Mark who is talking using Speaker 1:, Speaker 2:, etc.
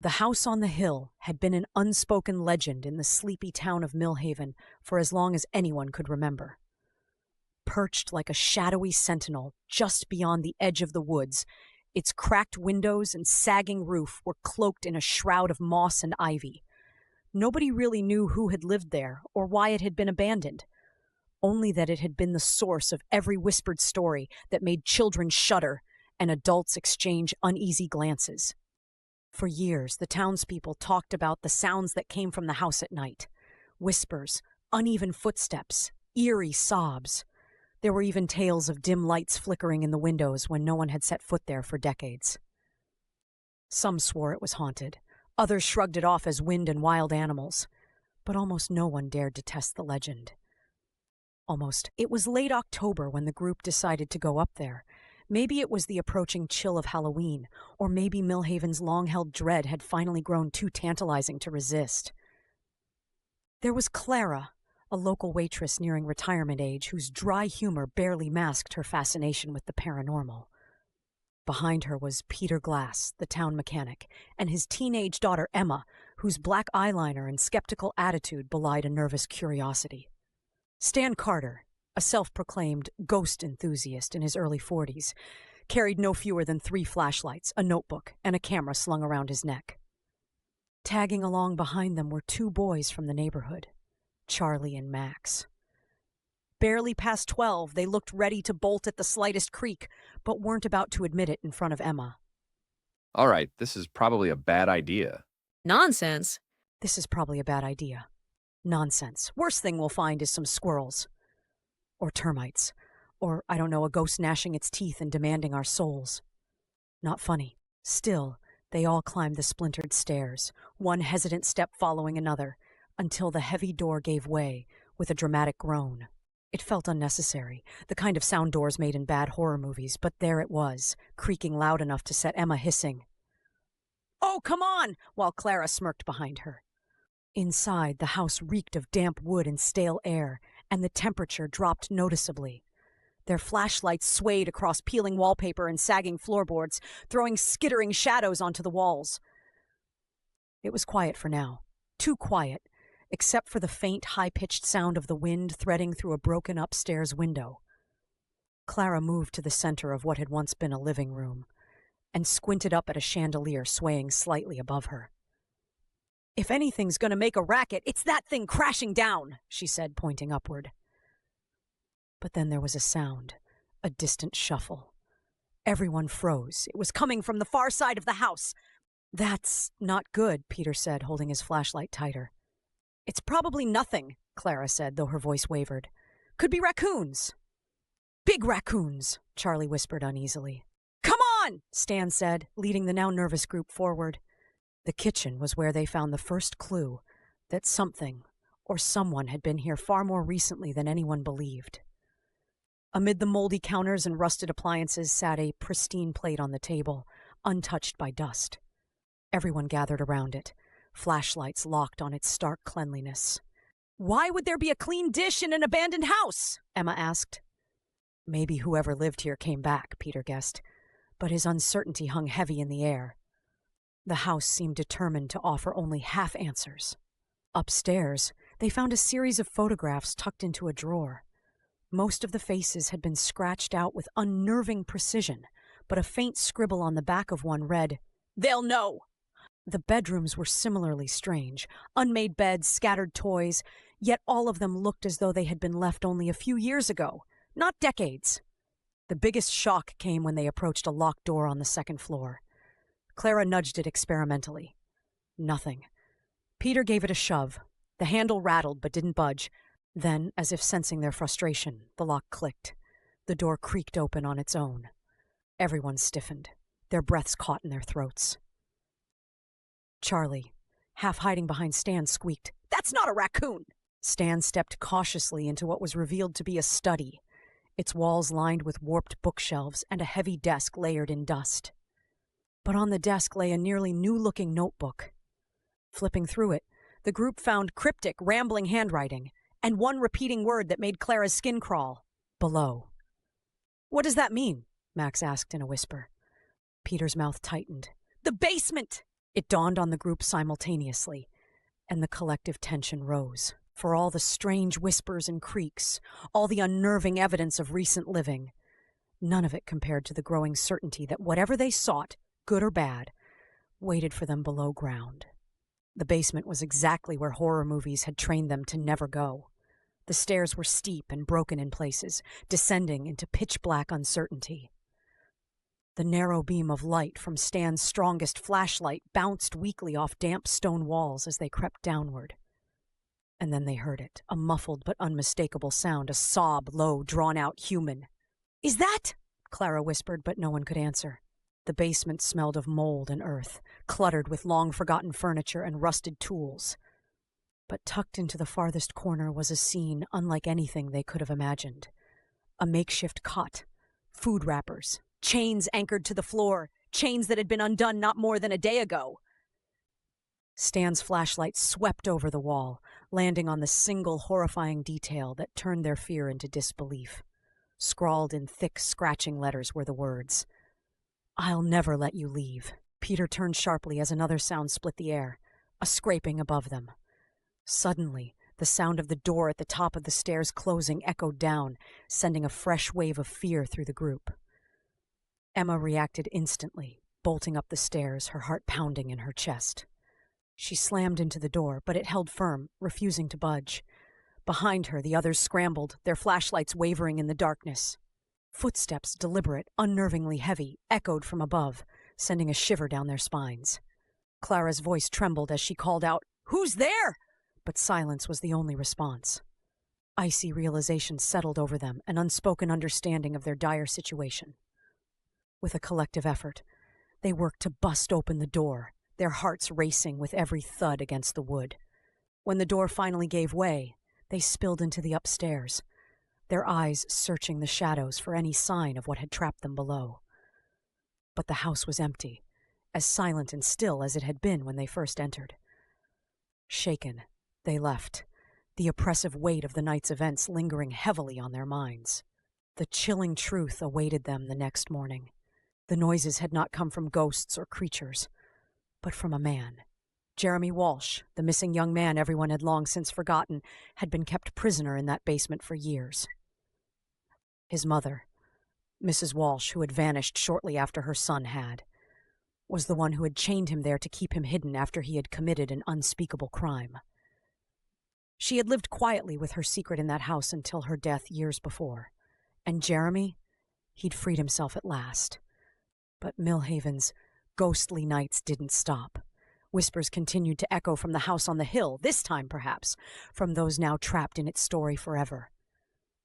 Speaker 1: The house on the hill had been an unspoken legend in the sleepy town of Millhaven for as long as anyone could remember. Perched like a shadowy sentinel just beyond the edge of the woods, its cracked windows and sagging roof were cloaked in a shroud of moss and ivy. Nobody really knew who had lived there or why it had been abandoned, only that it had been the source of every whispered story that made children shudder and adults exchange uneasy glances. For years, the townspeople talked about the sounds that came from the house at night. Whispers, uneven footsteps, eerie sobs. There were even tales of dim lights flickering in the windows when no one had set foot there for decades. Some swore it was haunted. Others shrugged it off as wind and wild animals. But almost no one dared to test the legend. It was late October when the group decided to go up there. Maybe it was the approaching chill of Halloween, or maybe Millhaven's long-held dread had finally grown too tantalizing to resist. There was Clara, a local waitress nearing retirement age whose dry humor barely masked her fascination with the paranormal. Behind her was Peter Glass, the town mechanic, and his teenage daughter Emma, whose black eyeliner and skeptical attitude belied a nervous curiosity. Stan Carter, a self-proclaimed ghost enthusiast in his early 40s, carried no fewer than 3 flashlights, a notebook, and a camera slung around his neck. Tagging along behind them were 2 boys from the neighborhood, Charlie and Max. Barely past 12, they looked ready to bolt at the slightest creak, but weren't about to admit it in front of Emma.
Speaker 2: All right, this is probably a bad idea.
Speaker 3: Nonsense.
Speaker 1: This is probably a bad idea. Nonsense. Worst thing we'll find is some squirrels. Or termites. Or, I don't know, a ghost gnashing its teeth and demanding our souls. Not funny. Still, they all climbed the splintered stairs, one hesitant step following another, until the heavy door gave way with a dramatic groan. It felt unnecessary, the kind of sound doors made in bad horror movies, but there it was, creaking loud enough to set Emma hissing. "Oh, come on!" while Clara smirked behind her. Inside, the house reeked of damp wood and stale air, and the temperature dropped noticeably. Their flashlights swayed across peeling wallpaper and sagging floorboards, throwing skittering shadows onto the walls. It was quiet for now. Too quiet, except for the faint, high-pitched sound of the wind threading through a broken upstairs window. Clara moved to the center of what had once been a living room, and squinted up at a chandelier swaying slightly above her. "If anything's going to make a racket, it's that thing crashing down," she said, pointing upward. But then there was a sound, a distant shuffle. Everyone froze. It was coming from the far side of the house. "That's not good," Peter said, holding his flashlight tighter. "It's probably nothing," Clara said, though her voice wavered. "Could be raccoons." "Big raccoons," Charlie whispered uneasily. "Come on," Stan said, leading the now nervous group forward. The kitchen was where they found the first clue that something or someone had been here far more recently than anyone believed. Amid the moldy counters and rusted appliances sat a pristine plate on the table, untouched by dust. Everyone gathered around it, flashlights locked on its stark cleanliness. "Why would there be a clean dish in an abandoned house?" Emma asked. Maybe whoever lived here came back, Peter guessed, but his uncertainty hung heavy in the air. The house seemed determined to offer only half answers. Upstairs, they found a series of photographs tucked into a drawer. Most of the faces had been scratched out with unnerving precision, but a faint scribble on the back of one read, "They'll know." The bedrooms were similarly strange, unmade beds, scattered toys, yet all of them looked as though they had been left only a few years ago, not decades. The biggest shock came when they approached a locked door on the second floor. Clara nudged it experimentally. Nothing. Peter gave it a shove. The handle rattled but didn't budge. Then, as if sensing their frustration, the lock clicked. The door creaked open on its own. Everyone stiffened, their breaths caught in their throats. Charlie, half hiding behind Stan, squeaked, "That's not a raccoon!" Stan stepped cautiously into what was revealed to be a study, its walls lined with warped bookshelves and a heavy desk layered in dust. But on the desk lay a nearly new-looking notebook. Flipping through it, the group found cryptic, rambling handwriting, and one repeating word that made Clara's skin crawl: below. "What does that mean?" Max asked in a whisper. Peter's mouth tightened. "The basement!" It dawned on the group simultaneously, and the collective tension rose. For all the strange whispers and creaks, all the unnerving evidence of recent living, none of it compared to the growing certainty that whatever they sought, good or bad, waited for them below ground. The basement was exactly where horror movies had trained them to never go. The stairs were steep and broken in places, descending into pitch-black uncertainty. The narrow beam of light from Stan's strongest flashlight bounced weakly off damp stone walls as they crept downward. And then they heard it, a muffled but unmistakable sound, a sob, low, drawn-out, human. "Is that?" Clara whispered, but no one could answer. The basement smelled of mold and earth, cluttered with long-forgotten furniture and rusted tools. But tucked into the farthest corner was a scene unlike anything they could have imagined. A makeshift cot, food wrappers, chains anchored to the floor, chains that had been undone not more than a day ago. Stan's flashlight swept over the wall, landing on the single horrifying detail that turned their fear into disbelief. Scrawled in thick, scratching letters were the words, "I'll never let you leave." Peter turned sharply as another sound split the air, a scraping above them. Suddenly, the sound of the door at the top of the stairs closing echoed down, sending a fresh wave of fear through the group. Emma reacted instantly, bolting up the stairs, her heart pounding in her chest. She slammed into the door, but it held firm, refusing to budge. Behind her, the others scrambled, their flashlights wavering in the darkness. Footsteps, deliberate, unnervingly heavy, echoed from above, sending a shiver down their spines. Clara's voice trembled as she called out, "Who's there?" But silence was the only response. Icy realization settled over them, an unspoken understanding of their dire situation. With a collective effort, they worked to bust open the door, their hearts racing with every thud against the wood. When the door finally gave way, they spilled into the upstairs, their eyes searching the shadows for any sign of what had trapped them below. But the house was empty, as silent and still as it had been when they first entered. Shaken, they left, the oppressive weight of the night's events lingering heavily on their minds. The chilling truth awaited them the next morning. The noises had not come from ghosts or creatures, but from a man. Jeremy Walsh, the missing young man everyone had long since forgotten, had been kept prisoner in that basement for years. His mother, Mrs. Walsh, who had vanished shortly after her son had, was the one who had chained him there to keep him hidden after he had committed an unspeakable crime. She had lived quietly with her secret in that house until her death years before. And Jeremy, he'd freed himself at last. But Millhaven's ghostly nights didn't stop. Whispers continued to echo from the house on the hill, this time perhaps, from those now trapped in its story forever.